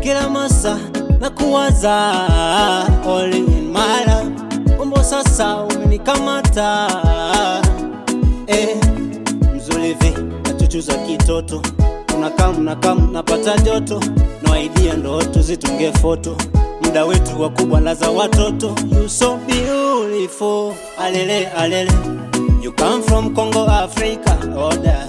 Kila masa na kuwaza all in my life. Umbo sasa umenikamata Mzulivi nachuchuza kitoto, unakam napata joto, no idea ndoto zitunge foto, muda wetu wakubwa laza watoto. You so beautiful, alele alele, you come from Congo, Africa, order.